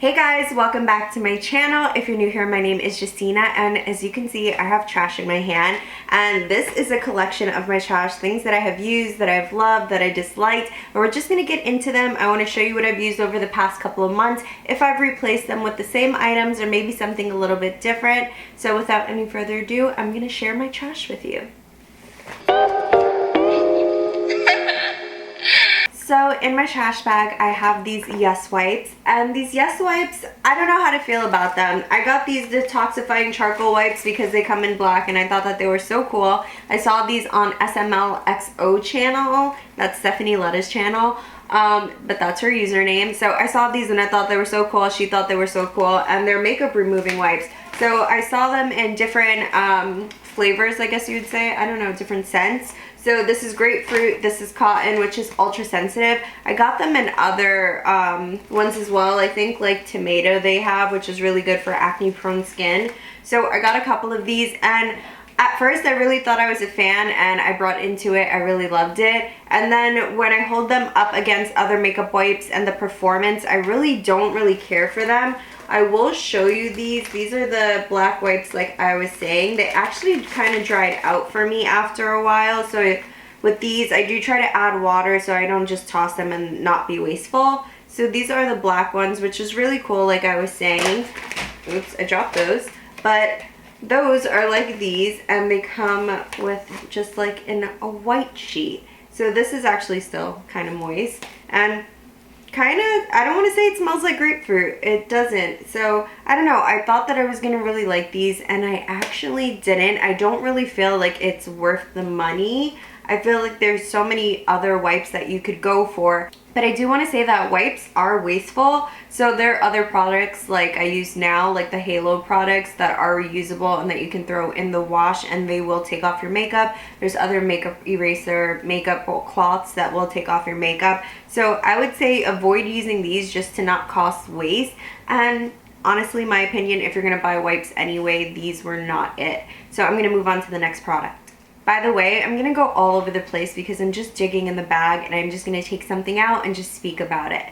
Hey guys, welcome back to my channel. If you're new here, my name is Justina, and as you can see, I have trash in my hand, and this is a collection of my trash, things that I have used, that I've loved, that I disliked, and we're just going to get into them. I want to show you what I've used over the past couple of months, if I've replaced them with the same items or maybe something a little bit different. So without any further ado, I'm going to share my trash with you. So in my trash bag, I have these Yes wipes, and these Yes wipes, I don't know how to feel about them. I got these detoxifying charcoal wipes because they come in black, and I thought that they were so cool. I saw these on SMLXO channel, that's Stephanie Letta's channel, but that's her username. So I saw these and I thought they were so cool, she thought they were so cool, and they're makeup removing wipes. So I saw them in different flavors, I guess you would say, I don't know, different scents. So this is grapefruit, this is cotton, which is ultra sensitive. I got them in other ones as well. I think like tomato they have, which is really good for acne prone skin. So I got a couple of these, and at first I really thought I was a fan and I brought into it. I really loved it. And then when I hold them up against other makeup wipes and the performance, I really don't really care for them. I will show you these. These are the black wipes like I was saying. They actually kind of dried out for me after a while. So with these, I do try to add water so I don't just toss them and not be wasteful. So these are the black ones, which is really cool like I was saying. Oops, I dropped those. But those are like these, and they come with just like in a white sheet. So this is actually still kind of moist, and kind of, I don't want to say it smells like grapefruit. It doesn't. So I don't know. I thought that I was going to really like these, and I actually didn't. I don't really feel like it's worth the money. I feel like there's so many other wipes that you could go for. But I do want to say that wipes are wasteful. So there are other products like I use now, like the Halo products that are reusable and that you can throw in the wash and they will take off your makeup. There's other makeup eraser, makeup cloths that will take off your makeup. So I would say avoid using these just to not cause waste. And honestly, my opinion, if you're going to buy wipes anyway, these were not it. So I'm going to move on to the next product. By the way, I'm going to go all over the place because I'm just digging in the bag, and I'm just going to take something out and just speak about it.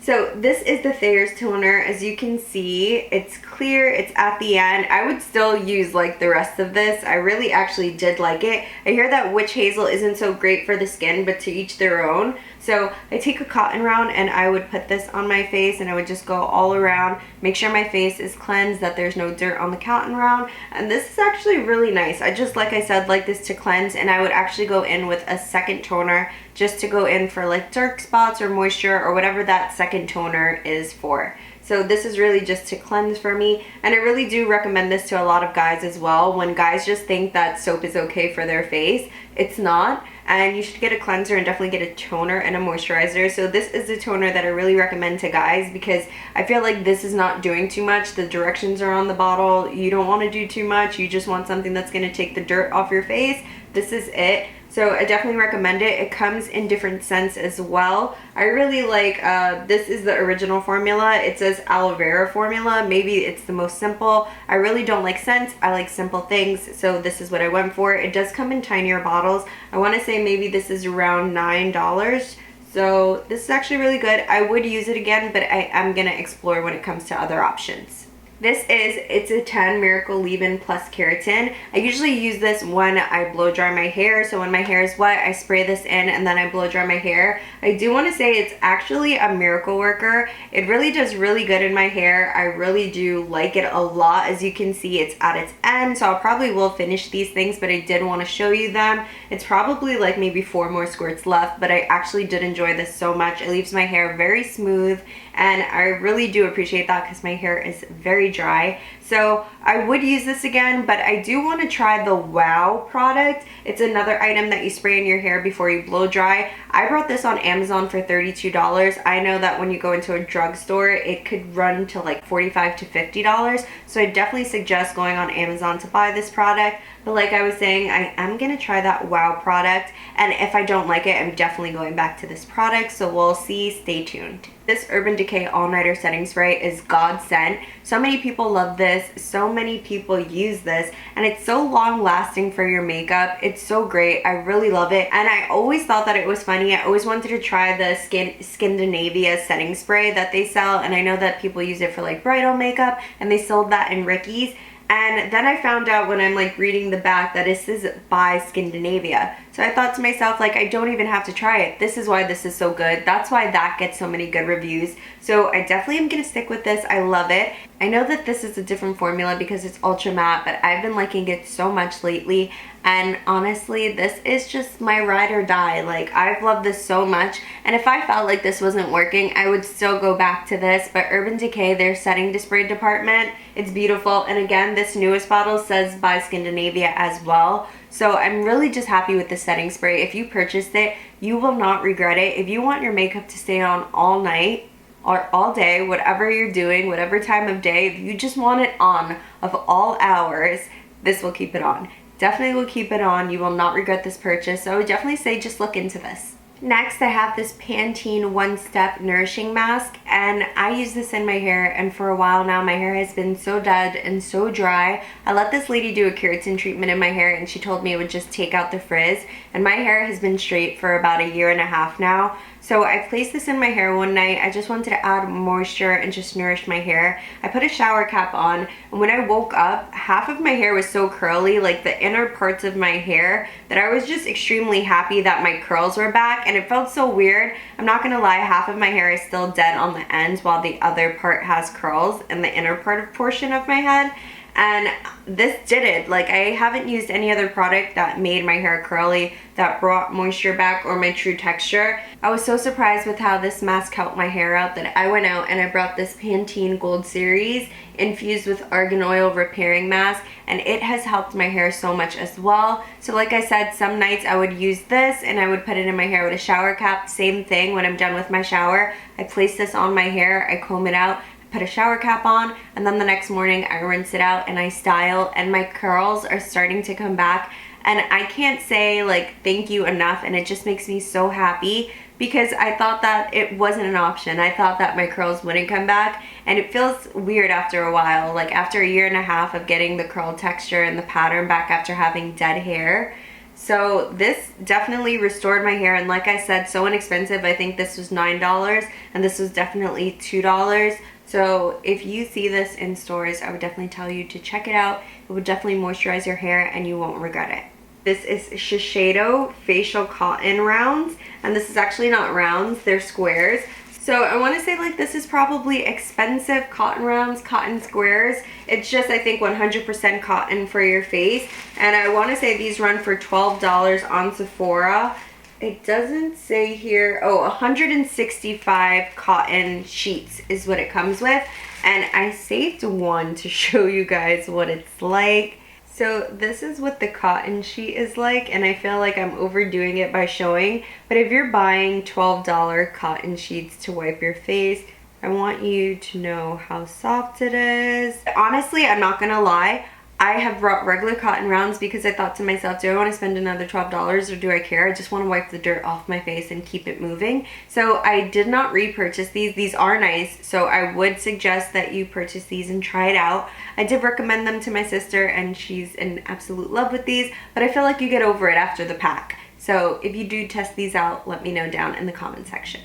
So this is the Thayers toner. As you can see, it's clear, it's at the end. I would still use like the rest of this. I really actually did like it. I hear that witch hazel isn't so great for the skin, but to each their own. So I take a cotton round and I would put this on my face, and I would just go all around, make sure my face is cleansed, that there's no dirt on the cotton round. And this is actually really nice. I just, like I said, like this to cleanse, and I would actually go in with a second toner just to go in for like dark spots or moisture or whatever that second toner is for. So this is really just to cleanse for me, and I really do recommend this to a lot of guys as well. When guys just think that soap is okay for their face, it's not, and you should get a cleanser and definitely get a toner and a moisturizer. So this is the toner that I really recommend to guys because I feel like this is not doing too much. The directions are on the bottle. You don't want to do too much. You just want something that's going to take the dirt off your face. This is it. So I definitely recommend it. It comes in different scents as well. I really like, this is the original formula. It says aloe vera formula. Maybe it's the most simple. I really don't like scents. I like simple things. So this is what I went for. It does come in tinier bottles. I want to say maybe this is around $9. So this is actually really good. I would use it again, but I am going to explore when it comes to other options. It's a 10 Miracle Leave-In Plus Keratin. I usually use this when I blow dry my hair. So when my hair is wet, I spray this in and then I blow dry my hair. I do want to say it's actually a miracle worker. It really does really good in my hair. I really do like it a lot. As you can see, it's at its end. So I probably will finish these things, but I did want to show you them. It's probably like maybe 4 more squirts left, but I actually did enjoy this so much. It leaves my hair very smooth, and I really do appreciate that because my hair is very dry. So I would use this again, but I do want to try the Wow product. It's another item that you spray in your hair before you blow dry. I brought this on Amazon for $32. I know that when you go into a drugstore, it could run to like $45 to $50. So I definitely suggest going on Amazon to buy this product. But like I was saying, I am gonna try that Wow product, and if I don't like it, I'm definitely going back to this product, so we'll see. Stay tuned. This Urban Decay All-Nighter Setting Spray is godsend. So many people love this, so many people use this, and it's so long lasting for your makeup. It's so great. I really love it, and I always thought that it was funny. I always wanted to try the Scandinavia setting spray that they sell, and I know that people use it for like bridal makeup, and they sold that in Ricky's. And then I found out when I'm like reading the back that this is by Scandinavia. So I thought to myself, like, I don't even have to try it. This is why this is so good. That's why that gets so many good reviews. So I definitely am going to stick with this. I love it. I know that this is a different formula because it's ultra matte, but I've been liking it so much lately. And honestly, this is just my ride or die. Like, I've loved this so much. And if I felt like this wasn't working, I would still go back to this. But Urban Decay, their setting spray department, it's beautiful. And again, this newest bottle says by Scandinavia as well. So I'm really just happy with the setting spray. If you purchased it, you will not regret it. If you want your makeup to stay on all night or all day, whatever you're doing, whatever time of day, if you just want it on of all hours, this will keep it on. Definitely will keep it on. You will not regret this purchase. So I would definitely say just look into this. Next, I have this Pantene One Step Nourishing Mask, and I use this in my hair, and for a while now my hair has been so dead and so dry. I let this lady do a keratin treatment in my hair, and she told me it would just take out the frizz, and my hair has been straight for about a year and a half now. So I placed this in my hair one night. I just wanted to add moisture and just nourish my hair. I put a shower cap on, and when I woke up, half of my hair was so curly, like the inner parts of my hair, that I was just extremely happy that my curls were back, and it felt so weird. I'm not gonna lie, half of my hair is still dead on the ends while the other part has curls in the inner portion of my head. And this did it. Like, I haven't used any other product that made my hair curly, that brought moisture back, or my true texture. I was so surprised with how this mask helped my hair out that I went out and I brought this Pantene Gold Series infused with argan oil repairing mask, and it has helped my hair so much as well. So like I said, some nights I would use this and I would put it in my hair with a shower cap. Same thing when I'm done with my shower. I place this on my hair, I comb it out, put a shower cap on, and then the next morning I rinse it out and I style, and my curls are starting to come back. And I can't say like thank you enough, and it just makes me so happy because I thought that it wasn't an option. I thought that my curls wouldn't come back, and it feels weird after a while, like after a year and a half of getting the curl texture and the pattern back after having dead hair. So this definitely restored my hair, and like I said, so inexpensive. I think this was $9 and this was definitely $2. So if you see this in stores, I would definitely tell you to check it out. It would definitely moisturize your hair and you won't regret it. This is Shiseido Facial Cotton Rounds, and this is actually not rounds, they're squares. So I want to say like this is probably expensive cotton rounds, cotton squares. It's just I think 100% cotton for your face, and I want to say these run for $12 on Sephora. It doesn't say here. Oh, 165 cotton sheets is what it comes with, and I saved one to show you guys what it's like. So this is what the cotton sheet is like, and I feel like I'm overdoing it by showing, but if you're buying $12 cotton sheets to wipe your face, I want you to know how soft it is. Honestly, I'm not gonna lie, I have brought regular cotton rounds because I thought to myself, do I want to spend another $12 or do I care? I just want to wipe the dirt off my face and keep it moving. So I did not repurchase these. These are nice, so I would suggest that you purchase these and try it out. I did recommend them to my sister and she's in absolute love with these, but I feel like you get over it after the pack. So if you do test these out, let me know down in the comment section.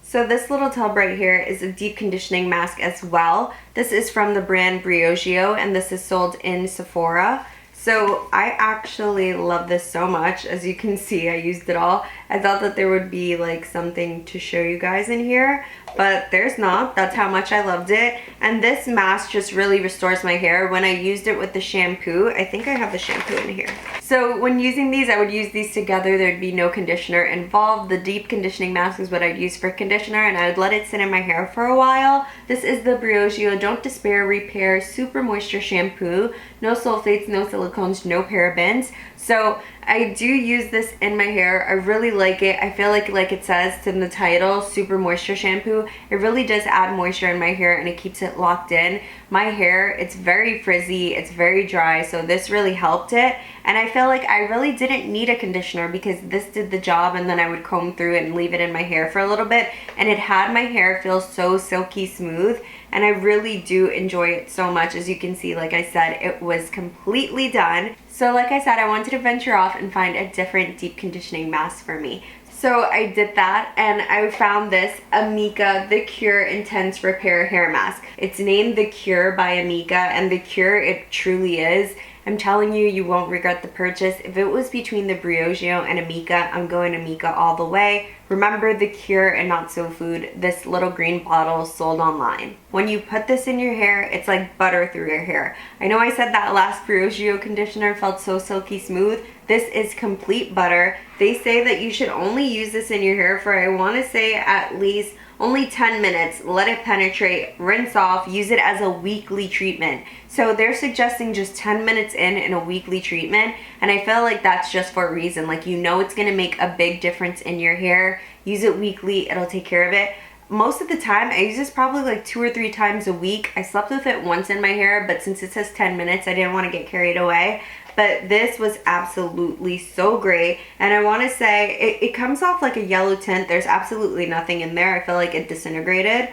So this little tub right here is a deep conditioning mask as well. This is from the brand Briogeo, and this is sold in Sephora. So I actually love this so much. As you can see, I used it all. I thought that there would be like something to show you guys in here, but there's not. That's how much I loved it. And this mask just really restores my hair. When I used it with the shampoo, I think I have the shampoo in here. So when using these, I would use these together. There'd be no conditioner involved. The deep conditioning mask is what I'd use for conditioner, and I would let it sit in my hair for a while. This is the Briogeo Don't Despair Repair Super Moisture Shampoo. No sulfates, no silicones, no parabens. So I do use this in my hair. I really like it. I feel like it says in the title, super moisture shampoo. It really does add moisture in my hair and it keeps it locked in. My hair, it's very frizzy, it's very dry, so this really helped it. And I feel like I really didn't need a conditioner because this did the job, and then I would comb through it and leave it in my hair for a little bit, and it had my hair feel so silky smooth, and I really do enjoy it so much. As you can see, like I said, it was completely done. So like I said, I wanted to venture off and find a different deep conditioning mask for me. So I did that, and I found this Amika The Kure Intense Repair Hair Mask. It's named The Kure by Amika, and The Kure, it truly is. I'm telling you, you won't regret the purchase. If it was between the Briogeo and Amika, I'm going Amika all the way. Remember, The Kure and Not So Food, this little green bottle sold online. When you put this in your hair, it's like butter through your hair. I know I said that last Briogeo conditioner felt so silky smooth. This is complete butter. They say that you should only use this in your hair for, I want to say, at least only 10 minutes. Let it penetrate, rinse off, use it as a weekly treatment. So they're suggesting just 10 minutes in a weekly treatment, and I feel like that's just for a reason. Like, you know, it's going to make a big difference in your hair. Use it weekly, it'll take care of it. Most of the time, I use this probably like 2 or 3 times a week. I slept with it once in my hair, but since it says 10 minutes, I didn't want to get carried away. But this was absolutely so great, and I want to say it comes off like a yellow tint. There's absolutely nothing in there. I feel like it disintegrated,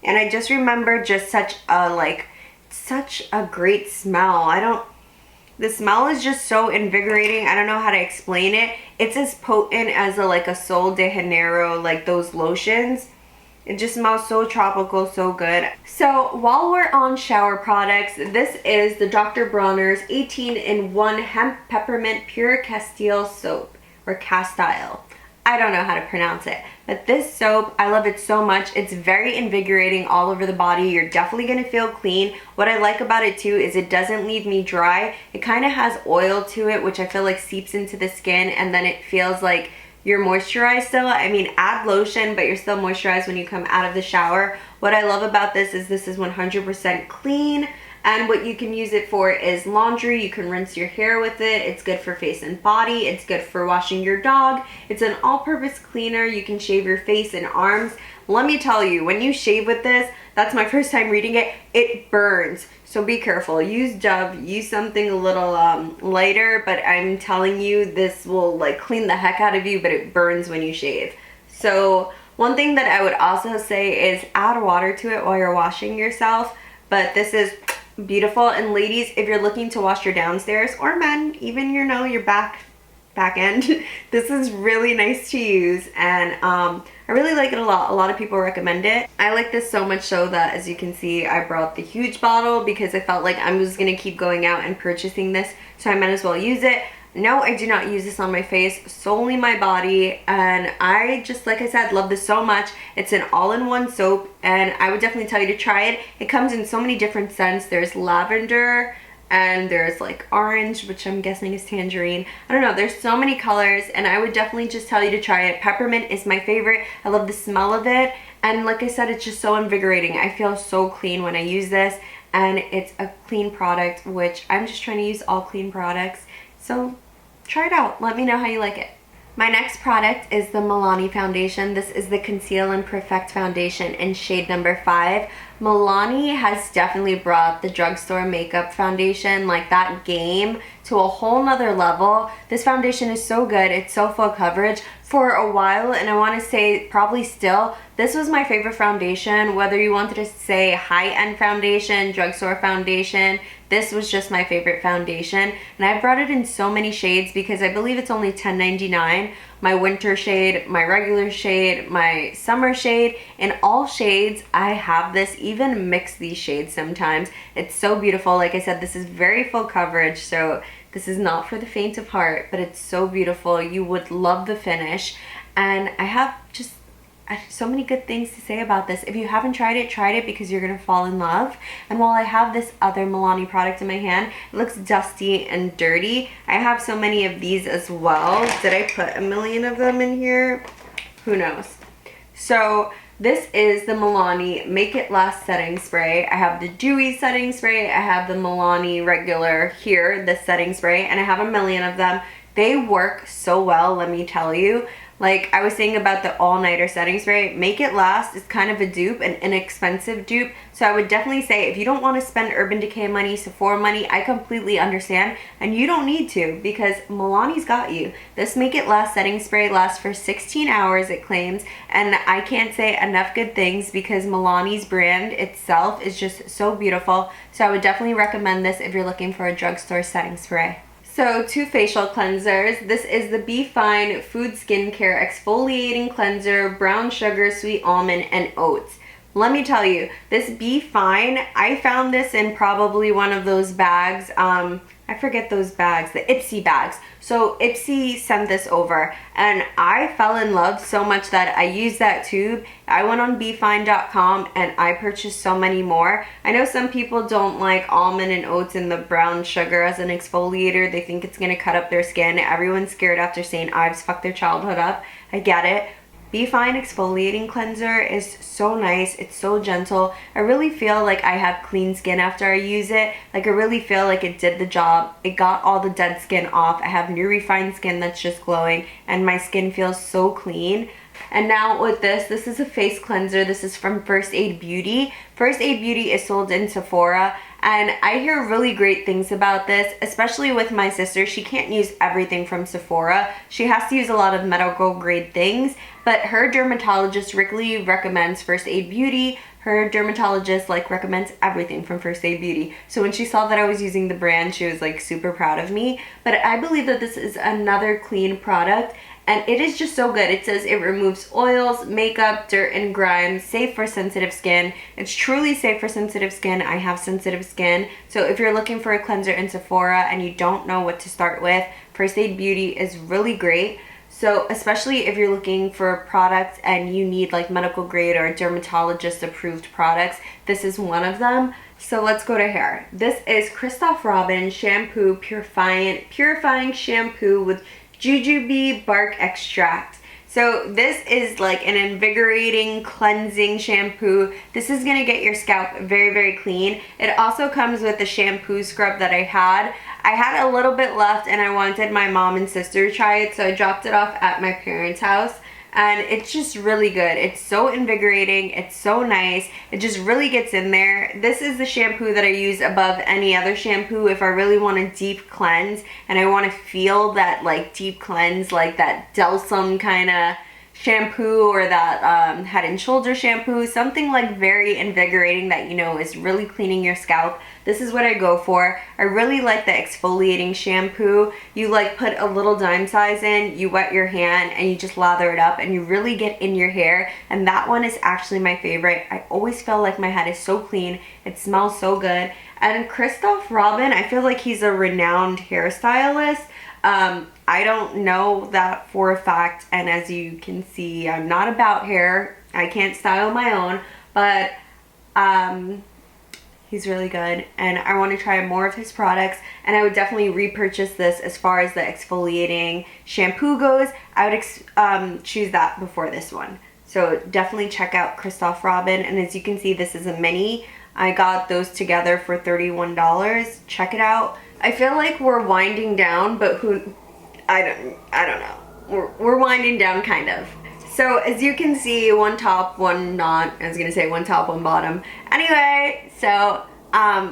and I just remember just such a great smell. The smell is just so invigorating. I don't know how to explain it. It's as potent as a Sol de Janeiro, like those lotions. It just smells so tropical, so good. So while we're on shower products, this is the Dr. Bronner's 18-in-1 Hemp Peppermint Pure Castile Soap, or Castile. I don't know how to pronounce it, but this soap, I love it so much. It's very invigorating all over the body. You're definitely gonna feel clean. What I like about it too is it doesn't leave me dry. It kind of has oil to it, which I feel like seeps into the skin, and then it feels like you're moisturized still. I mean, add lotion, but you're still moisturized when you come out of the shower. What I love about this is 100% clean, and what you can use it for is laundry. You can rinse your hair with it. It's good for face and body. It's good for washing your dog. It's an all-purpose cleaner. You can shave your face and arms. Let me tell you, when you shave with this, that's my first time reading it, it burns. So be careful. Use Dove, use something a little lighter, but I'm telling you, this will like clean the heck out of you, but it burns when you shave. So one thing that I would also say is add water to it while you're washing yourself, but this is beautiful. And ladies, if you're looking to wash your downstairs, or men, even your back end, this is really nice to use, and I really like it a lot. A lot of people recommend it. I like this so much so that, as you can see, I brought the huge bottle because I felt like I was gonna keep going out and purchasing this, so I might as well use it. No, I do not use this on my face, solely my body, and I just, like I said, love this so much. It's an all-in-one soap, and I would definitely tell you to try it. It comes in so many different scents. There's lavender, and there's like orange, which I'm guessing is tangerine. I don't know, there's so many colors, and I would definitely just tell you to try it. Peppermint is my favorite. I love the smell of it, and like I said, it's just so invigorating. I feel so clean when I use this, and it's a clean product, which I'm just trying to use all clean products. So try it out. Let me know how you like it. My next product is the Milani foundation. This is the Conceal and Perfect foundation in shade number 5. Milani has definitely brought the drugstore makeup foundation, like that game, to a whole nother level. This foundation is so good. It's so full coverage. For a while, and I want to say probably still, this was my favorite foundation. Whether you wanted to say high-end foundation, drugstore foundation, this was just my favorite foundation. And I brought it in so many shades because I believe it's only $10.99. My winter shade, my regular shade, my summer shade, in all shades I have this. Even mix these shades sometimes. It's so beautiful. Like I said, this is very full coverage, so this is not for the faint of heart, but it's so beautiful. You would love the finish, and I have so many good things to say about this. If you haven't tried it because you're gonna fall in love. And while I have this other Milani product in my hand, it looks dusty and dirty. I have so many of these as well. Did I put a million of them in here? Who knows? So this is the Milani Make It Last setting spray. I have the dewy setting spray. I have the Milani regular here, the setting spray, and I have a million of them. They work so well, let me tell you. Like I was saying about the all-nighter setting spray, Make It Last is kind of a dupe, an inexpensive dupe. So I would definitely say if you don't want to spend Urban Decay money, Sephora money, I completely understand. And you don't need to, because Milani's got you. This Make It Last setting spray lasts for 16 hours, it claims. And I can't say enough good things because Milani's brand itself is just so beautiful. So I would definitely recommend this if you're looking for a drugstore setting spray. So 2 facial cleansers. This is the Be Fine Food Skincare Exfoliating Cleanser, Brown Sugar, Sweet Almond, and Oats. Let me tell you, this Be Fine, I found this in probably one of those bags. I forget those bags, the Ipsy bags. So Ipsy sent this over and I fell in love so much that I used that tube. I went on BeFine.com and I purchased so many more. I know some people don't like almond and oats and the brown sugar as an exfoliator. They think it's gonna cut up their skin. Everyone's scared after saying Ives fucked their childhood up. I get it. Be Fine Exfoliating Cleanser is so nice. It's so gentle. I really feel like I have clean skin after I use it. Like I really feel like it did the job. It got all the dead skin off. I have new refined skin that's just glowing and my skin feels so clean. And now with this is a face cleanser. This is from First Aid Beauty. First Aid Beauty is sold in Sephora. And I hear really great things about this, especially with my sister. She can't use everything from Sephora. She has to use a lot of medical grade things, but her dermatologist strictly recommends First Aid Beauty. Her dermatologist recommends everything from First Aid Beauty. So when she saw that I was using the brand, she was super proud of me. But I believe that this is another clean product. And it is just so good. It says it removes oils, makeup, dirt, and grime, safe for sensitive skin. It's truly safe for sensitive skin. I have sensitive skin. So if you're looking for a cleanser in Sephora and you don't know what to start with, First Aid Beauty is really great. So especially if you're looking for products and you need medical grade or dermatologist approved products, this is one of them. So let's go to hair. This is Christophe Robin Shampoo Purifying Shampoo with jujube bark extract. So this is an invigorating cleansing shampoo. This is gonna get your scalp very, very clean. It also comes with the shampoo scrub that I had. I had a little bit left and I wanted my mom and sister to try it, so I dropped it off at my parents' house. And it's just really good. It's so invigorating. It's so nice. It just really gets in there. This is the shampoo that I use above any other shampoo if I really want a deep cleanse and I want to feel that deep cleanse, that Delsum kind of shampoo or that Head and Shoulder shampoo, something very invigorating that is really cleaning your scalp. This is what I go for. I really like the exfoliating shampoo. You put a little dime size in, you wet your hand and you just lather it up and you really get in your hair, and that one is actually my favorite. I always feel like my head is so clean. It smells so good. And Christophe Robin, I feel like he's a renowned hairstylist. I don't know that for a fact, and as you can see, I'm not about hair. I can't style my own, but he's really good and I want to try more of his products, and I would definitely repurchase this. As far as the exfoliating shampoo goes, I would choose that before this one. So definitely check out Christophe Robin, and as you can see, this is a mini. I got those together for $31. Check it out. I feel like we're winding down, but I don't know. We're winding down kind of. So as you can see, one top, one not. I was gonna say one top, one bottom. Anyway, so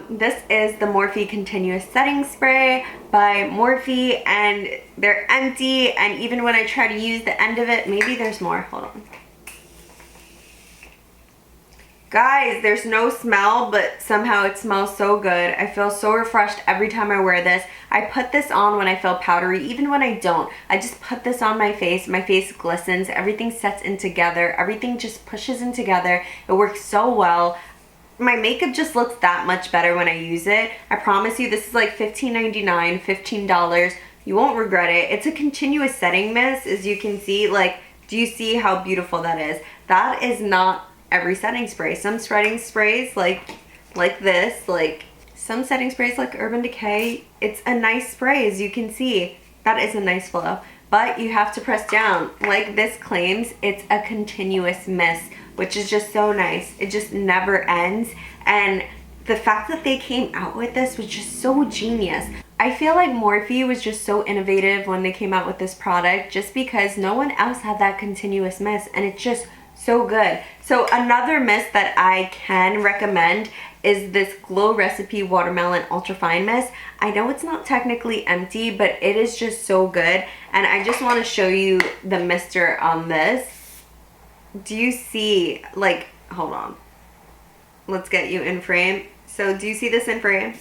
this is the Morphe Continuous Setting Spray by Morphe, and they're empty, and even when I try to use the end of it, maybe there's more. Hold on. Guys, there's no smell, but somehow it smells so good. I feel so refreshed every time I wear this. I put this on when I feel powdery, even when I don't. I just put this on my face. My face glistens. Everything sets in together. Everything just pushes in together. It works so well. My makeup just looks that much better when I use it. I promise you, this is $15.99, $15. You won't regret it. It's a continuous setting mist, as you can see. Do you see how beautiful that is? That is not every setting spray. Some setting sprays like this, some setting sprays like Urban Decay, it's a nice spray, as you can see. That is a nice flow, but you have to press down. Like this claims, it's a continuous mist, which is just so nice. It just never ends, and the fact that they came out with this was just so genius. I feel like Morphe was just so innovative when they came out with this product, just because no one else had that continuous mist, and it's just so good. So another mist that I can recommend is this Glow Recipe Watermelon Ultra Fine Mist. I know it's not technically empty, but it is just so good, and I just want to show you the mister on this. Do you see, like, hold on, let's get you in frame. So do you see this in frame?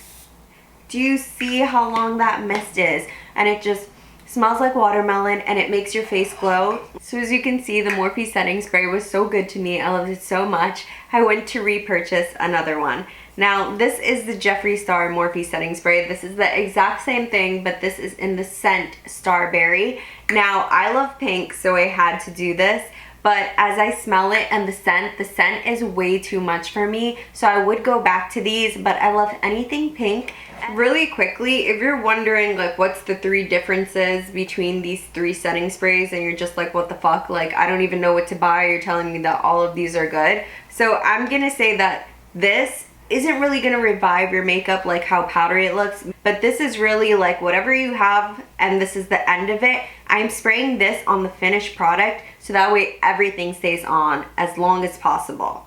Do you see how long that mist is? And it just smells like watermelon, and it makes your face glow. So as you can see, the Morphe setting spray was so good to me. I loved it so much. I went to repurchase another one. Now, this is the Jeffree Star Morphe setting spray. This is the exact same thing, but this is in the scent Starberry. Now, I love pink, so I had to do this. But as I smell it and the scent is way too much for me. So I would go back to these, but I love anything pink. Really quickly, if you're wondering like what's the 3 differences between these 3 setting sprays and you're just like, what the fuck, like I don't even know what to buy, you're telling me that all of these are good. So I'm gonna say that this isn't really gonna revive your makeup like how powdery it looks, but this is really like whatever you have and this is the end of it. I'm spraying this on the finished product so that way everything stays on as long as possible.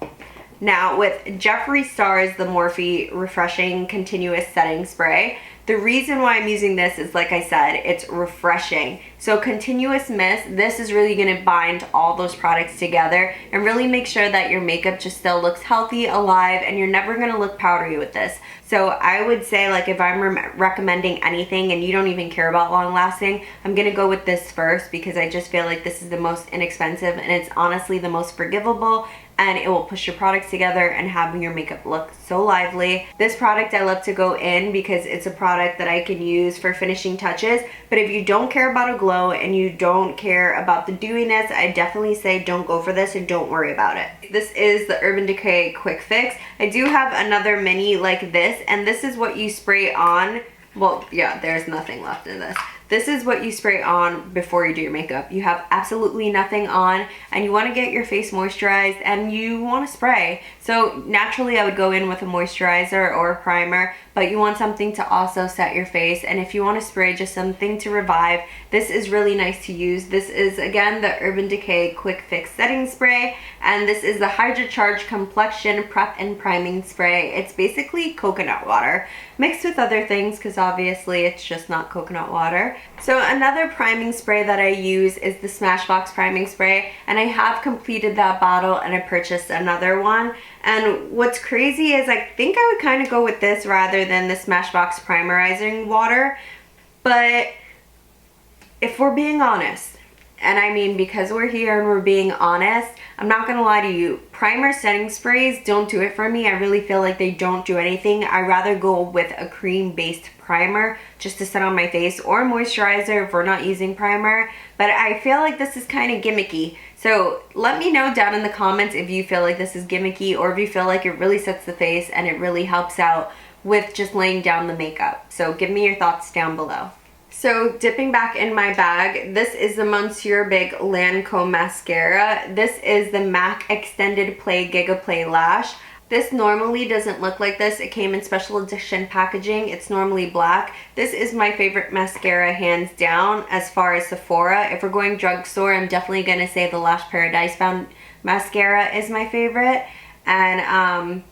Now with Jeffree Star's the Morphe Refreshing Continuous Setting Spray, the reason why I'm using this is, like I said, it's refreshing. So continuous mist, this is really going to bind all those products together and really make sure that your makeup just still looks healthy, alive, and you're never going to look powdery with this. So I would say, like, if I'm recommending anything and you don't even care about long lasting, I'm going to go with this first because I just feel like this is the most inexpensive and it's honestly the most forgivable, and it will push your products together and have your makeup look so lively. This product I love to go in because it's a product that I can use for finishing touches, but if you don't care about a glow and you don't care about the dewiness, I definitely say don't go for this and don't worry about it. This is the Urban Decay Quick Fix. I do have another mini like this, and this is what you spray on. Well, yeah, there's nothing left in this. This is what you spray on before you do your makeup. You have absolutely nothing on and you want to get your face moisturized and you want to spray. So naturally I would go in with a moisturizer or a primer, but you want something to also set your face, and if you want to spray just something to revive, this is really nice to use. This is again the Urban Decay Quick Fix Setting Spray, and this is the Hydra Charge Complexion Prep and Priming Spray. It's basically coconut water mixed with other things because obviously it's just not coconut water. So another priming spray that I use is the Smashbox Priming Spray, and I have completed that bottle and I purchased another one. And what's crazy is I think I would kind of go with this rather than the Smashbox Primerizing Water. But if we're being honest, and I mean because we're here and we're being honest, I'm not gonna lie to you, primer setting sprays don't do it for me. I really feel like they don't do anything. I rather go with a cream based primer just to set on my face, or moisturizer if we're not using primer, but I feel like this is kind of gimmicky. So let me know down in the comments if you feel like this is gimmicky or if you feel like it really sets the face and it really helps out with just laying down the makeup. So give me your thoughts down below. So dipping back in my bag, this is the Monsieur Big Lancôme Mascara. This is the MAC Extended Play Giga Play Lash. This normally doesn't look like this. It came in special edition packaging. It's normally black. This is my favorite mascara hands down as far as Sephora. If we're going drugstore, I'm definitely going to say the Lash Paradise Found Mascara is my favorite. And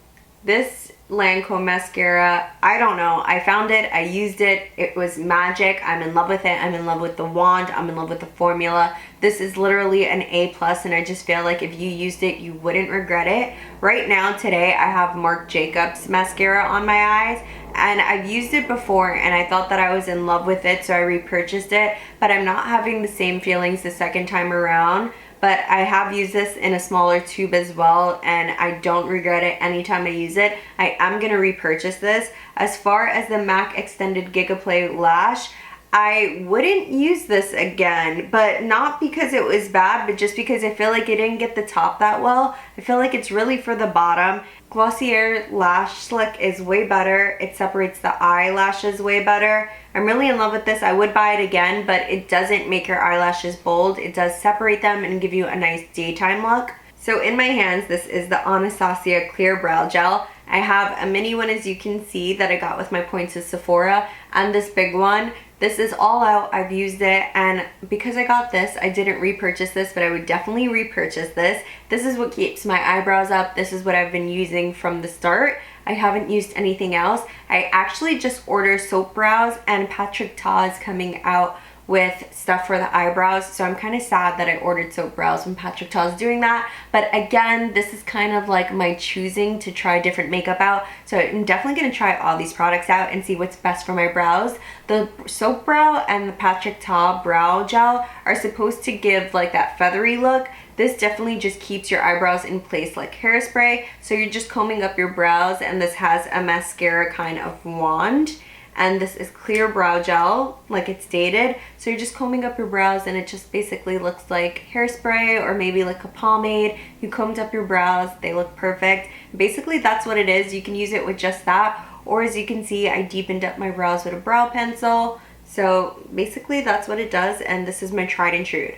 this Lancôme mascara, I don't know, I found it, I used it, it was magic. I'm in love with it. I'm in love with the wand, I'm in love with the formula. This is literally an A+, and I just feel like if you used it, you wouldn't regret it. Right now, today, I have Marc Jacobs mascara on my eyes, and I've used it before and I thought that I was in love with it, so I repurchased it, but I'm not having the same feelings the second time around. But I have used this in a smaller tube as well, and I don't regret it anytime I use it. I am going to repurchase this. As far as the MAC Extended Giga Play Lash, I wouldn't use this again, but not because it was bad, but just because I feel like it didn't get the top that well. I feel like it's really for the bottom. Glossier Lash Slick is way better. It separates the eyelashes way better. I'm really in love with this. I would buy it again, but it doesn't make your eyelashes bold. It does separate them and give you a nice daytime look. So in my hands, this is the Anastasia Clear Brow Gel, I have a mini one, as you can see, that I got with my points at Sephora, and this big one. This is all out. I've used it, and because I got this, I didn't repurchase this, but I would definitely repurchase this. This is what keeps my eyebrows up. This is what I've been using from the start. I haven't used anything else. I actually just ordered soap brows, and Patrick Ta is coming out with stuff for the eyebrows, so I'm kind of sad that I ordered soap brows when Patrick Ta is doing that. But again, this is kind of like my choosing to try different makeup out, so I'm definitely going to try all these products out and see what's best for my brows. The soap brow and the Patrick Ta brow gel are supposed to give like that feathery look. This definitely just keeps your eyebrows in place like hairspray, so you're just combing up your brows, and this has a mascara kind of wand. And this is clear brow gel, like it's stated. So you're just combing up your brows, and it just basically looks like hairspray or maybe like a pomade. You combed up your brows, they look perfect. Basically, that's what it is. You can use it with just that. Or as you can see, I deepened up my brows with a brow pencil. So basically, that's what it does. And this is my tried and true.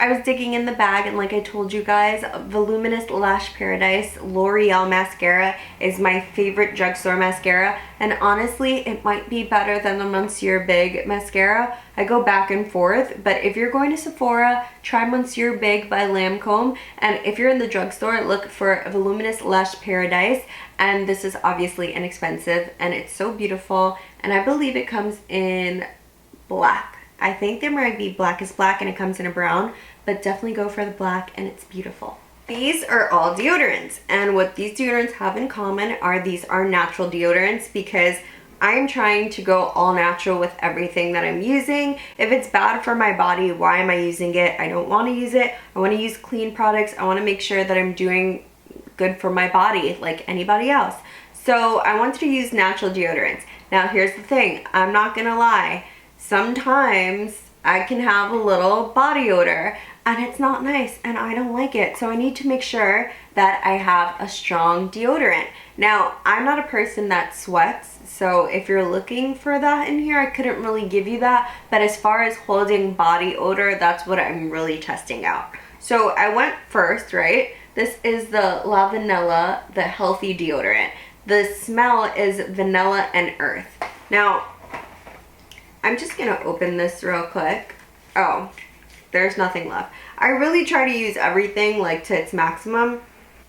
I was digging in the bag, and like I told you guys, Voluminous Lash Paradise L'Oreal mascara is my favorite drugstore mascara, and honestly it might be better than the Monsieur Big mascara. I go back and forth, but if you're going to Sephora, try Monsieur Big by Lancôme, and if you're in the drugstore, look for Voluminous Lash Paradise. And this is obviously inexpensive, and it's so beautiful, and I believe it comes in black. I think there might be black is black and it comes in a brown, but definitely go for the black, and it's beautiful. These are all deodorants, and what these deodorants have in common are these are natural deodorants, because I'm trying to go all natural with everything that I'm using. If it's bad for my body, why am I using it? I don't want to use it. I want to use clean products. I want to make sure that I'm doing good for my body like anybody else. So I wanted to use natural deodorants. Now here's the thing, I'm not gonna lie. Sometimes I can have a little body odor, and it's not nice, and I don't like it. So I need to make sure that I have a strong deodorant. Now, I'm not a person that sweats, so if you're looking for that in here, I couldn't really give you that. But as far as holding body odor, that's what I'm really testing out. So I went first, right? This is the La Vanilla, the healthy deodorant. The smell is vanilla and earth. Now, I'm just gonna open this real quick. Oh, there's nothing left. I really try to use everything like to its maximum.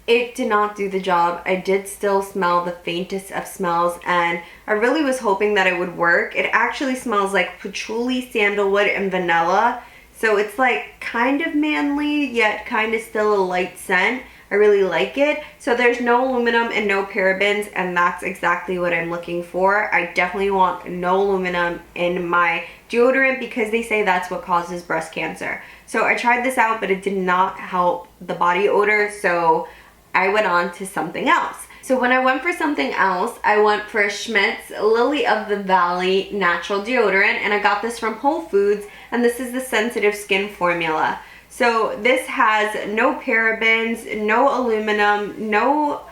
It did not do the job. I did still smell the faintest of smells, and I really was hoping that it would work. It actually smells like patchouli, sandalwood, and vanilla. So it's like kind of manly, yet kind of still a light scent. I really like it. So there's no aluminum and no parabens, and that's exactly what I'm looking for. I definitely want no aluminum in my deodorant, because they say that's what causes breast cancer. So I tried this out, but it did not help the body odor, so I went on to something else. So when I went for something else, I went for Schmidt's Lily of the Valley Natural Deodorant, and I got this from Whole Foods, and this is the sensitive skin formula. So this has no parabens, no aluminum, no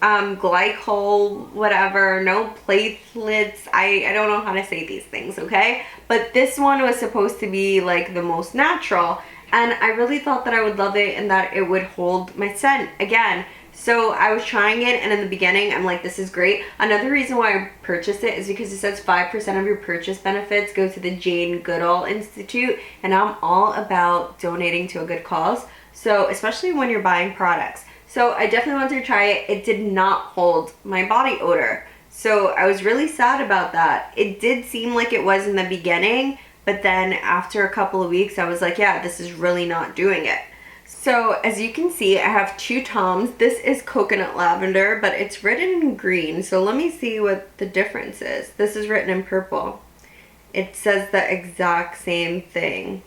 glycol, whatever, no platelets. I don't know how to say these things, okay? But this one was supposed to be like the most natural, and I really thought that I would love it and that it would hold my scent again. So I was trying it, and in the beginning I'm like, this is great. Another reason why I purchased it is because it says 5% of your purchase benefits go to the Jane Goodall Institute, and I'm all about donating to a good cause, so especially when you're buying products. So I definitely wanted to try it. It did not hold my body odor, so I was really sad about that. It did seem like it was in the beginning, but then after a couple of weeks I was like, yeah, this is really not doing it. So as you can see, I have two Toms. This is coconut lavender, but it's written in green. So let me see what the difference is. This is written in purple. It says the exact same thing.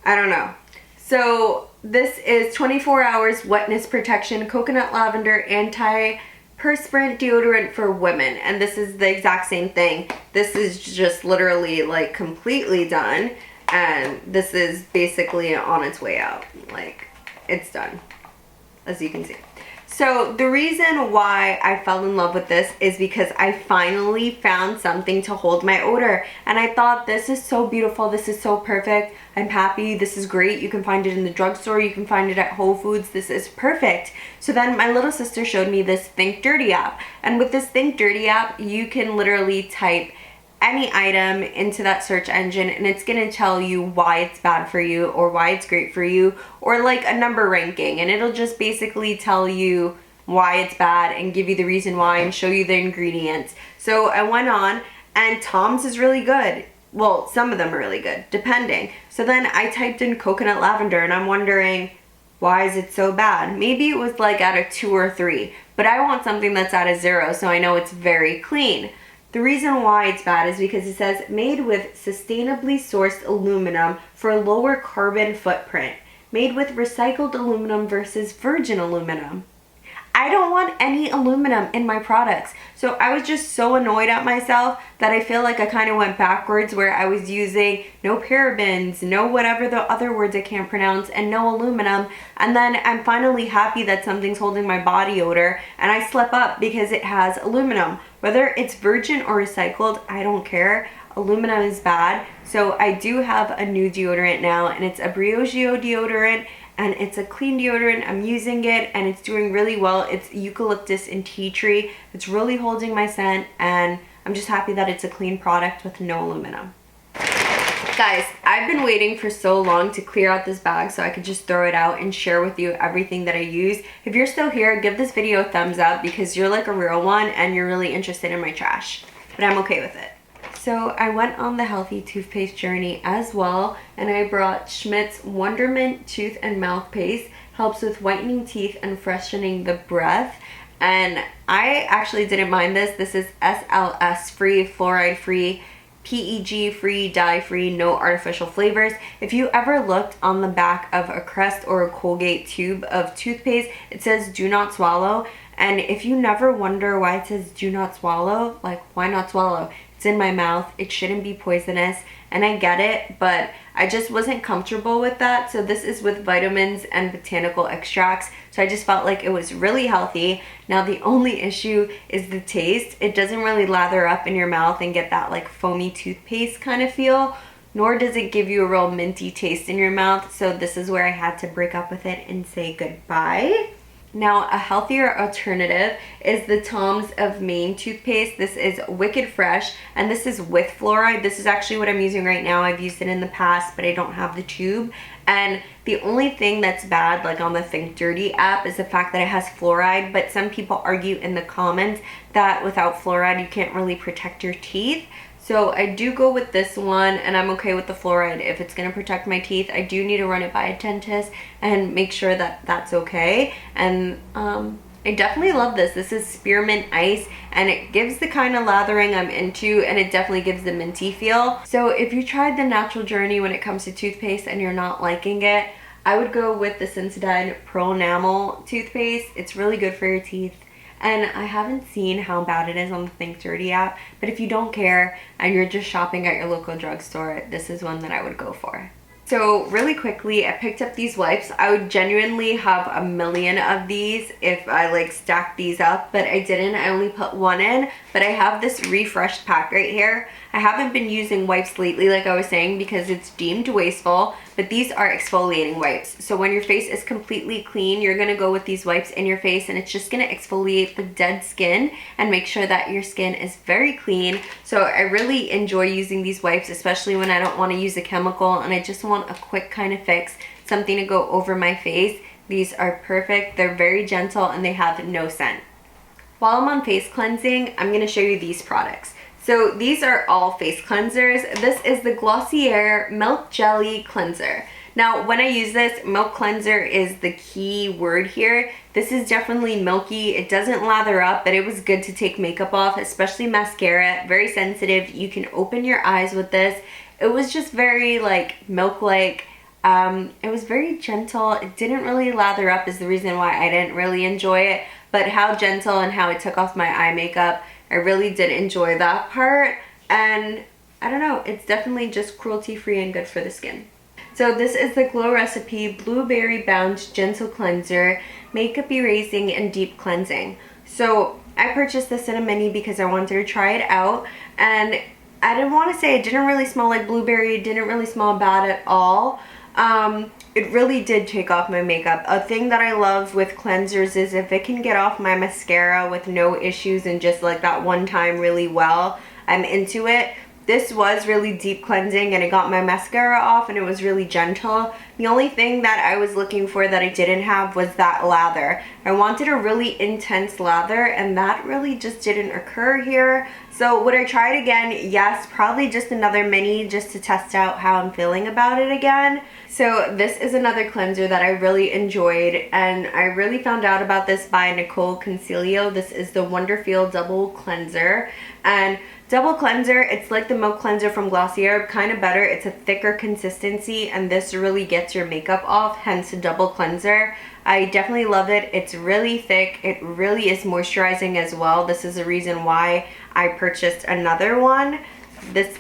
I don't know. So this is 24 hours wetness protection, coconut lavender, anti-perspirant deodorant for women. And this is the exact same thing. This is just literally like completely done. And this is basically on its way out. Like, it's done, as you can see. So the reason why I fell in love with this is because I finally found something to hold my odor, and I thought, this is so beautiful, this is so perfect, I'm happy, this is great. You can find it in the drugstore, you can find it at Whole Foods, this is perfect. So then my little sister showed me this Think Dirty app, and with this Think Dirty app you can literally type any item into that search engine and it's gonna tell you why it's bad for you or why it's great for you, or like a number ranking, and it'll just basically tell you why it's bad and give you the reason why and show you the ingredients. So I went on, and Tom's is really good. Well, some of them are really good, depending. So then I typed in coconut lavender, and I'm wondering, why is it so bad? Maybe it was like at a 2 or 3, but I want something that's at a 0 so I know it's very clean. The reason why it's bad is because it says made with sustainably sourced aluminum for a lower carbon footprint. Made with recycled aluminum versus virgin aluminum. I don't want any aluminum in my products. So I was just so annoyed at myself that I feel like I kind of went backwards, where I was using no parabens, no whatever the other words I can't pronounce, and no aluminum. And then I'm finally happy that something's holding my body odor, and I slept up because it has aluminum. Whether it's virgin or recycled, I don't care. Aluminum is bad. So I do have a new deodorant now, and it's a Briogeo deodorant, and it's a clean deodorant. I'm using it and it's doing really well. It's eucalyptus and tea tree. It's really holding my scent, and I'm just happy that it's a clean product with no aluminum. Guys, I've been waiting for so long to clear out this bag so I could just throw it out and share with you everything that I use. If you're still here, give this video a thumbs up because you're like a real one and you're really interested in my trash. But I'm okay with it. So I went on the healthy toothpaste journey as well, and I brought Schmidt's Wonderment Tooth and Mouth Paste. Helps with whitening teeth and freshening the breath. And I actually didn't mind this. This is SLS free, fluoride free, PEG free, dye free, no artificial flavors. If you ever looked on the back of a Crest or a Colgate tube of toothpaste, it says do not swallow. And if you never wonder why it says do not swallow, like why not swallow? It's in my mouth, it shouldn't be poisonous, and I get it, but I just wasn't comfortable with that. So this is with vitamins and botanical extracts, so I just felt like it was really healthy. Now the only issue is the taste. It doesn't really lather up in your mouth and get that like foamy toothpaste kind of feel, nor does it give you a real minty taste in your mouth. So this is where I had to break up with it and say goodbye. Now, a healthier alternative is the Tom's of Maine toothpaste. This is Wicked Fresh, and this is with fluoride. This is actually what I'm using right now. I've used it in the past, but I don't have the tube. And the only thing that's bad, like on the Think Dirty app, is the fact that it has fluoride, but some people argue in the comments that without fluoride, you can't really protect your teeth. So I do go with this one, and I'm okay with the fluoride. If it's going to protect my teeth, I do need to run it by a dentist and make sure that that's okay. And I definitely love this. This is Spearmint Ice, and it gives the kind of lathering I'm into, and it definitely gives the minty feel. So if you tried the natural journey when it comes to toothpaste and you're not liking it, I would go with the Sensodyne Pro Enamel toothpaste. It's really good for your teeth. And I haven't seen how bad it is on the Think Dirty app, but if you don't care and you're just shopping at your local drugstore, this is one that I would go for. So really quickly, I picked up these wipes. I would genuinely have a million of these if I like stacked these up, but I didn't. I only put one in, but I have this refreshed pack right here. I haven't been using wipes lately, like I was saying, because it's deemed wasteful, but these are exfoliating wipes. So when your face is completely clean, you're gonna go with these wipes in your face, and it's just gonna exfoliate the dead skin and make sure that your skin is very clean. So I really enjoy using these wipes, especially when I don't wanna use a chemical and I just want a quick kind of fix, something to go over my face. These are perfect. They're very gentle and they have no scent. While I'm on face cleansing, I'm gonna show you these products. So these are all face cleansers. This is the Glossier Milk Jelly Cleanser. Now, when I use this, milk cleanser is the key word here. This is definitely milky. It doesn't lather up, but it was good to take makeup off, especially mascara. Very sensitive. You can open your eyes with this. It was just very like milk-like. It was very gentle. It didn't really lather up is the reason why I didn't really enjoy it. But how gentle and how it took off my eye makeup, I really did enjoy that part. And I don't know, it's definitely just cruelty-free and good for the skin. So this is the Glow Recipe Blueberry Bound Gentle Cleanser, makeup erasing and deep cleansing. So I purchased this in a mini because I wanted to try it out, and I didn't want to say it didn't really smell like blueberry, it didn't really smell bad at all. It really did take off my makeup. A thing that I love with cleansers is if it can get off my mascara with no issues and just like that one time really well, I'm into it. This was really deep cleansing and it got my mascara off and it was really gentle. The only thing that I was looking for that I didn't have was that lather. I wanted a really intense lather and that really just didn't occur here. So would I try it again? Yes, probably just another mini just to test out how I'm feeling about it again. So this is another cleanser that I really enjoyed, and I really found out about this by Nicole Concilio. This is the Wonderfeel Double Cleanser, and Double Cleanser, it's like the Milk Cleanser from Glossier, kind of better. It's a thicker consistency and this really gets your makeup off, hence a Double Cleanser. I definitely love it. It's really thick. It really is moisturizing as well. This is the reason why I purchased another one. This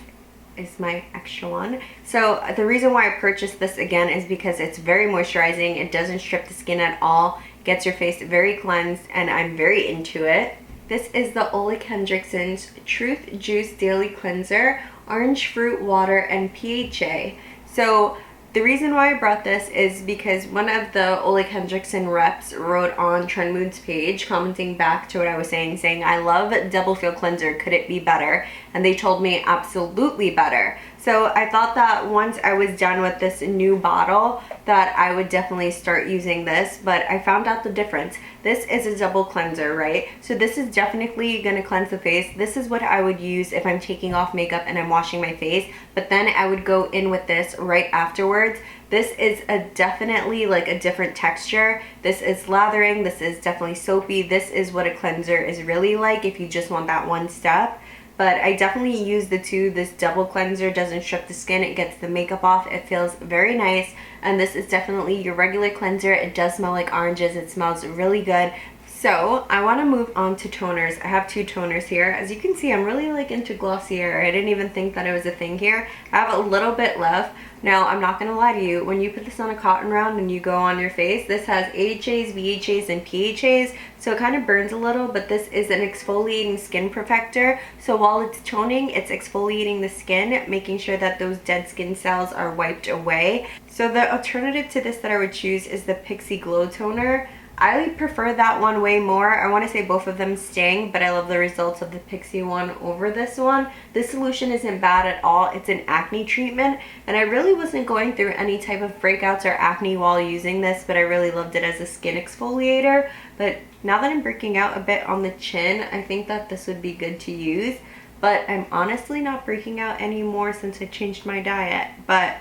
is my extra one. So the reason why I purchased this again is because it's very moisturizing. It doesn't strip the skin at all. Gets your face very cleansed and I'm very into it. This is the Ole Hendrickson's Truth Juice Daily Cleanser, Orange Fruit Water and PHA. So the reason why I brought this is because one of the Ole Hendrickson reps wrote on Trend Mood's page, commenting back to what I was saying, I love Double Feel Cleanser, could it be better? And they told me absolutely better. So I thought that once I was done with this new bottle that I would definitely start using this, but I found out the difference. This is a double cleanser, right? So this is definitely going to cleanse the face. This is what I would use if I'm taking off makeup and I'm washing my face, but then I would go in with this right afterwards. This is definitely like a different texture. This is lathering. This is definitely soapy. This is what a cleanser is really like if you just want that one step. But I definitely use the two. This double cleanser doesn't strip the skin. It gets the makeup off. It feels very nice. And this is definitely your regular cleanser. It does smell like oranges. It smells really good. So I want to move on to toners. I have two toners here. As you can see, I'm really like into Glossier. I didn't even think that it was a thing here. I have a little bit left. Now, I'm not going to lie to you. When you put this on a cotton round and you go on your face, this has AHAs, BHAs, and PHAs. So it kind of burns a little, but this is an exfoliating skin perfector. So while it's toning, it's exfoliating the skin, making sure that those dead skin cells are wiped away. So the alternative to this that I would choose is the Pixi Glow Toner. I prefer that one way more. I want to say both of them sting, but I love the results of the Pixi one over this one. This solution isn't bad at all. It's an acne treatment, and I really wasn't going through any type of breakouts or acne while using this, but I really loved it as a skin exfoliator. But now that I'm breaking out a bit on the chin, I think that this would be good to use. But I'm honestly not breaking out anymore since I changed my diet. But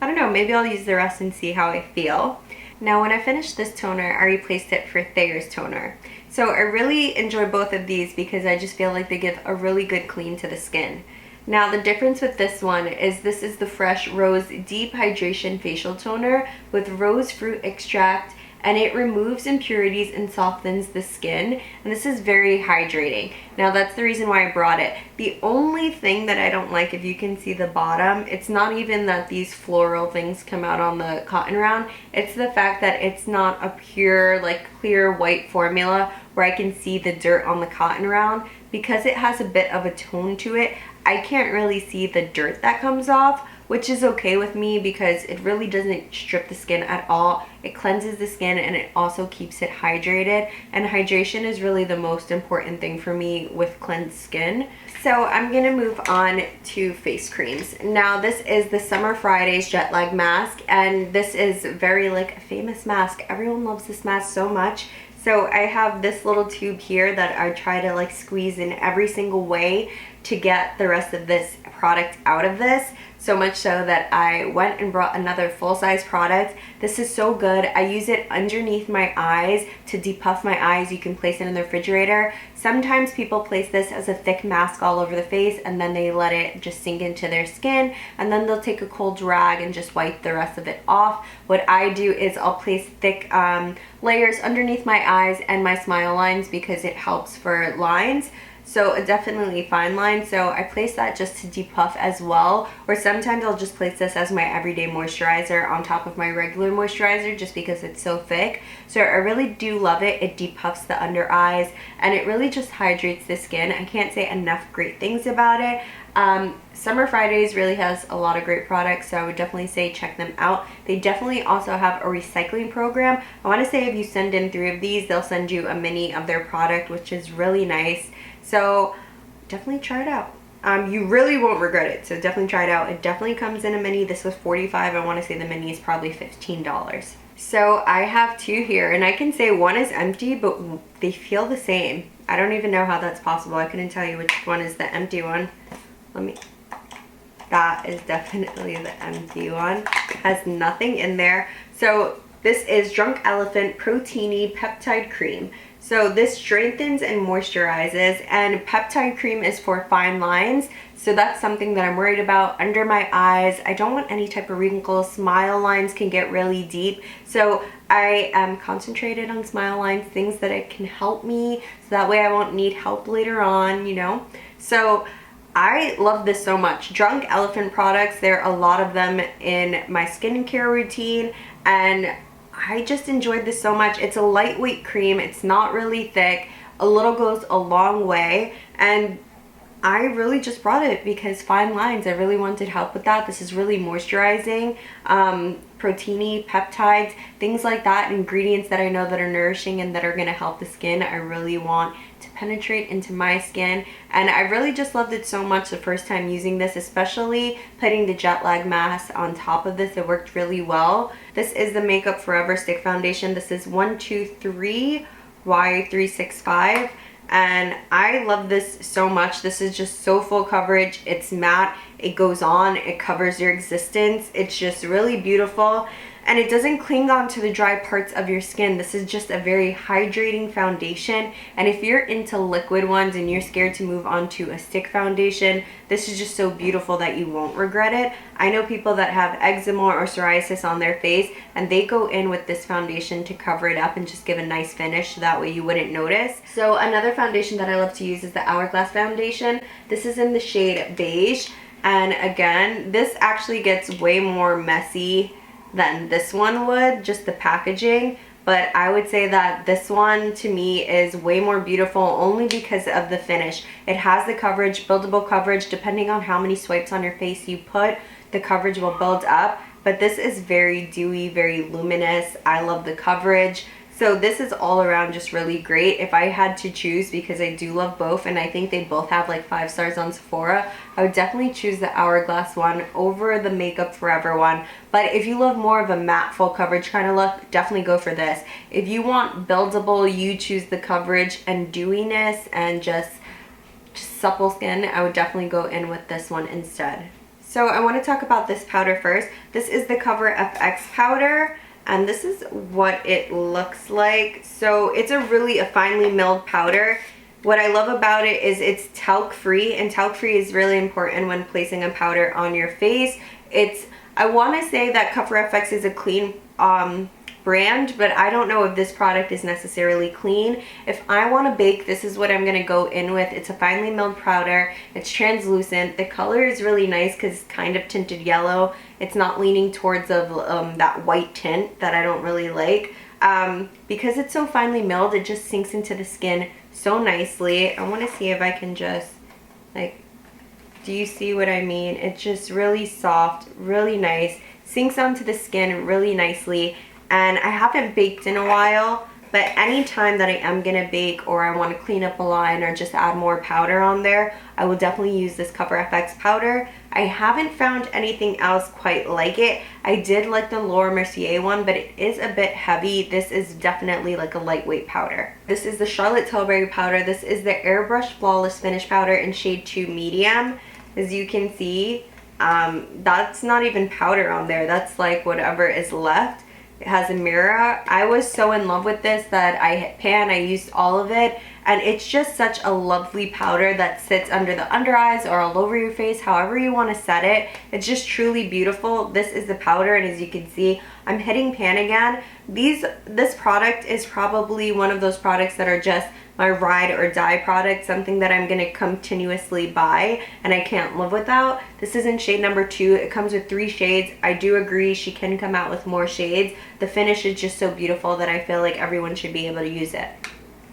I don't know, maybe I'll use the rest and see how I feel. Now when I finished this toner, I replaced it for Thayers toner. So I really enjoy both of these because I just feel like they give a really good clean to the skin. Now the difference with this one is this is the Fresh Rose Deep Hydration Facial Toner with rose fruit extract, and it removes impurities and softens the skin, and this is very hydrating. Now that's the reason why I brought it. The only thing that I don't like, if you can see the bottom, it's not even that these floral things come out on the cotton round, it's the fact that it's not a pure like clear white formula where I can see the dirt on the cotton round. Because it has a bit of a tone to it, I can't really see the dirt that comes off, which is okay with me because it really doesn't strip the skin at all. It cleanses the skin and it also keeps it hydrated, and hydration is really the most important thing for me with cleansed skin. So I'm gonna move on to face creams. Now this is the Summer Fridays Jet Lag Mask, and this is very like a famous mask. Everyone loves this mask so much. So I have this little tube here that I try to like squeeze in every single way to get the rest of this product out of this. So much so that I went and brought another full-size product. This is so good. I use it underneath my eyes to depuff my eyes. You can place it in the refrigerator. Sometimes people place this as a thick mask all over the face and then they let it just sink into their skin, and then they'll take a cold rag and just wipe the rest of it off. What I do is I'll place thick layers underneath my eyes and my smile lines because it helps for lines. so definitely fine line. So I place that just to depuff as well, or sometimes I'll just place this as my everyday moisturizer on top of my regular moisturizer just because it's so thick. So I really do love it. It depuffs the under eyes and it really just hydrates the skin. I can't say enough great things about it. Summer Fridays really has a lot of great products, so I would definitely say check them out. They definitely also have a recycling program. I want to say if you send in 3 of these, they'll send you a mini of their product, which is really nice. So definitely try it out. You really won't regret it, so definitely try it out. It definitely comes in a mini. This was $45. I want to say the mini is probably $15. So I have 2 here, and I can say one is empty, but they feel the same. I don't even know how that's possible. I couldn't tell you which one is the empty one. That is definitely the empty one. Has nothing in there. So this is Drunk Elephant Proteiny Peptide Cream. So this strengthens and moisturizes, and peptide cream is for fine lines. So that's something that I'm worried about. Under my eyes, I don't want any type of wrinkles. Smile lines can get really deep. So I am concentrated on smile lines, things that it can help me, so that way I won't need help later on, you know. So I love this so much. Drunk Elephant products, there are a lot of them in my skincare routine, and I just enjoyed this so much. It's a lightweight cream. It's not really thick. A little goes a long way, and I really just brought it because fine lines, I really wanted help with that. This is really moisturizing, proteiny, peptides, things like that, ingredients that I know that are nourishing and that are going to help the skin. I really want to penetrate into my skin, and I really just loved it so much the first time using this, especially putting the jet lag mask on top of this. It worked really well. This is the Makeup Forever Stick Foundation. This is 123 Y365. And I love this so much. This is just so full coverage. It's matte. It goes on. It covers your existence. It's just really beautiful. And it doesn't cling on to the dry parts of your skin. This is just a very hydrating foundation. And if you're into liquid ones and you're scared to move on to a stick foundation, this is just so beautiful that you won't regret it. I know people that have eczema or psoriasis on their face, and they go in with this foundation to cover it up and just give a nice finish, so that way you wouldn't notice. So another foundation that I love to use is the Hourglass foundation. This is in the shade Beige. And again, this actually gets way more messy than this one would, just the packaging, but I would say that this one to me is way more beautiful only because of the finish. It has the coverage, buildable coverage. Depending on how many swipes on your face you put, the coverage will build up, but this is very dewy, very luminous. I love the coverage. So this is all around just really great. If I had to choose, because I do love both and I think they both have like 5 stars on Sephora, I would definitely choose the Hourglass one over the Makeup Forever one. But if you love more of a matte full coverage kind of look, definitely go for this. If you want buildable, you choose the coverage and dewiness and just supple skin, I would definitely go in with this one instead. So I want to talk about this powder first. This is the Cover FX powder. And this is what it looks like. So it's a finely milled powder. What I love about it is it's talc free, and talc free is really important when placing a powder on your face. I want to say that Cover FX is a clean brand, but I don't know if this product is necessarily clean. If I want to bake, this is what I'm going to go in with. It's a finely milled powder. It's translucent. The color is really nice because it's kind of tinted yellow. It's not leaning towards that white tint that I don't really like. Because it's so finely milled, it just sinks into the skin so nicely. I want to see if I can just, like, do you see what I mean? It's just really soft, really nice, sinks onto the skin really nicely. And I haven't baked in a while, but anytime that I am gonna bake or I want to clean up a line or just add more powder on there, I will definitely use this Cover FX powder. I haven't found anything else quite like it. I did like the Laura Mercier one, but it is a bit heavy. This is definitely like a lightweight powder. This is the Charlotte Tilbury powder. This is the Airbrush Flawless Finish powder in shade 2 medium. As you can see, that's not even powder on there. That's like whatever is left. It has a mirror. I was so in love with this that I hit pan. I used all of it, and it's just such a lovely powder that sits under the under eyes or all over your face, however you want to set it. It's just truly beautiful. This is the powder, and as you can see, I'm hitting pan again. This product is probably one of those products that are just my ride or die product, something that I'm gonna continuously buy and I can't live without. This is in shade number 2. It comes with 3 shades. I do agree she can come out with more shades. The finish is just so beautiful that I feel like everyone should be able to use it.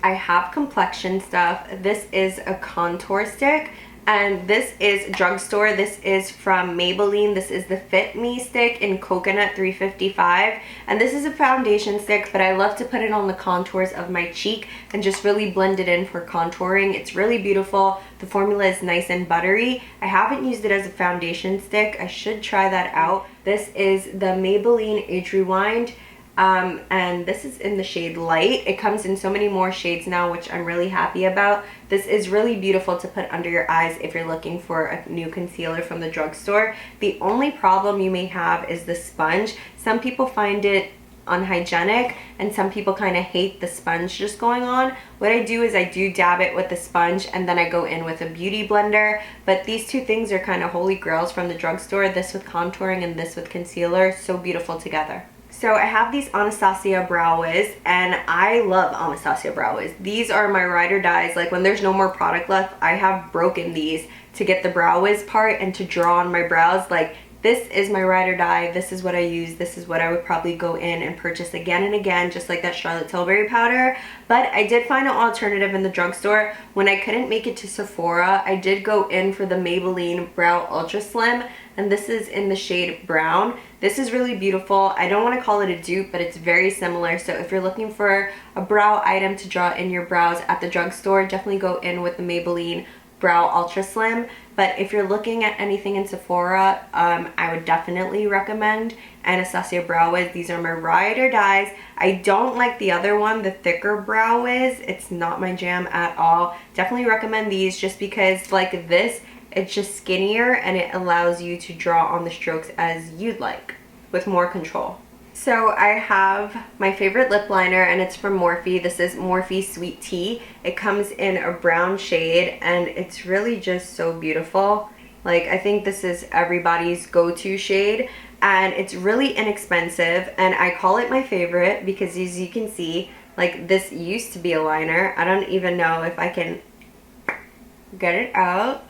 I have complexion stuff. This is a contour stick, and this is drugstore. This is from Maybelline. This is the Fit Me stick in Coconut 355, and this is a foundation stick, but I love to put it on the contours of my cheek and just really blend it in for contouring. It's really beautiful. The formula is nice and buttery. I haven't used it as a foundation stick. I should try that out. This is the Maybelline Age Rewind. And this is in the shade Light. It comes in so many more shades now, which I'm really happy about. This is really beautiful to put under your eyes if you're looking for a new concealer from the drugstore. The only problem you may have is the sponge. Some people find it unhygienic, and some people kind of hate the sponge just going on. What I do is I do dab it with the sponge, and then I go in with a beauty blender. But these two things are kind of holy grails from the drugstore, this with contouring and this with concealer. So beautiful together. So I have these Anastasia Brow Wiz, and I love Anastasia Brow Wiz. These are my ride or dies. Like when there's no more product left, I have broken these to get the Brow Wiz part and to draw on my brows. Like, this is my ride or die. This is what I use. This is what I would probably go in and purchase again and again, just like that Charlotte Tilbury powder. But I did find an alternative in the drugstore. When I couldn't make it to Sephora, I did go in for the Maybelline Brow Ultra Slim, and this is in the shade Brown. This is really beautiful. I don't want to call it a dupe, but it's very similar. So if you're looking for a brow item to draw in your brows at the drugstore, definitely go in with the Maybelline Brow Ultra Slim. But if you're looking at anything in Sephora, I would definitely recommend Anastasia Brow Wiz. These are my ride or dies. I don't like the other one, the thicker Brow Wiz. It's not my jam at all. Definitely recommend these just because, like this, it's just skinnier and it allows you to draw on the strokes as you'd like with more control. So I have my favorite lip liner, and it's from Morphe. This is Morphe Sweet Tea. It comes in a brown shade, and it's really just so beautiful. Like, I think this is everybody's go-to shade, and it's really inexpensive, and I call it my favorite because, as you can see, like, this used to be a liner. I don't even know if I can get it out.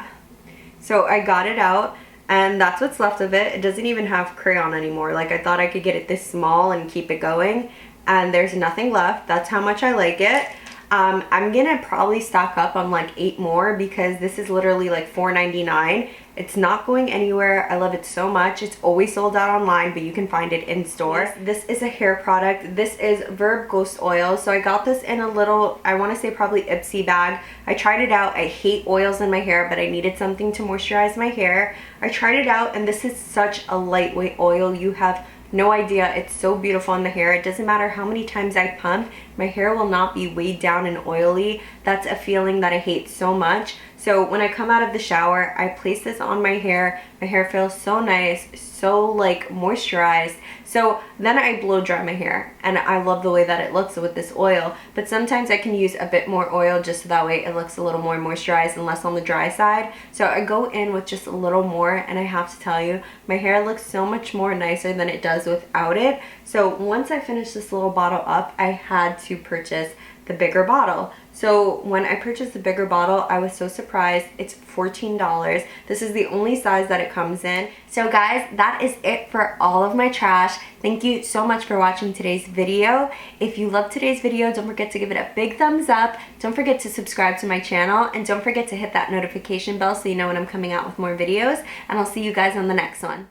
So I got it out, and that's what's left of it. It doesn't even have crayon anymore. Like, I thought I could get it this small and keep it going, and there's nothing left. That's how much I like it. I'm gonna probably stock up on like 8 more because this is literally like $4.99. It's not going anywhere. I love it so much. It's always sold out online, but you can find it in store. This is a hair product. This is Verb Ghost Oil. So I got this in a little, I want to say probably Ipsy bag. I tried it out. I hate oils in my hair, but I needed something to moisturize my hair. I tried it out, and this is such a lightweight oil. You have no idea. It's so beautiful in the hair. It doesn't matter how many times I pump, my hair will not be weighed down and oily. That's a feeling that I hate so much. So when I come out of the shower, I place this on my hair. My hair feels so nice, so like moisturized. So then I blow dry my hair, and I love the way that it looks with this oil. But sometimes I can use a bit more oil just so that way it looks a little more moisturized and less on the dry side. So I go in with just a little more, and I have to tell you, my hair looks so much more nicer than it does without it. So once I finished this little bottle up, I had to purchase the bigger bottle. So when I purchased the bigger bottle, I was so surprised. It's $14. This is the only size that it comes in. So guys, that is it for all of my trash. Thank you so much for watching today's video. If you loved today's video, don't forget to give it a big thumbs up. Don't forget to subscribe to my channel, and don't forget to hit that notification bell so you know when I'm coming out with more videos. And I'll see you guys on the next one.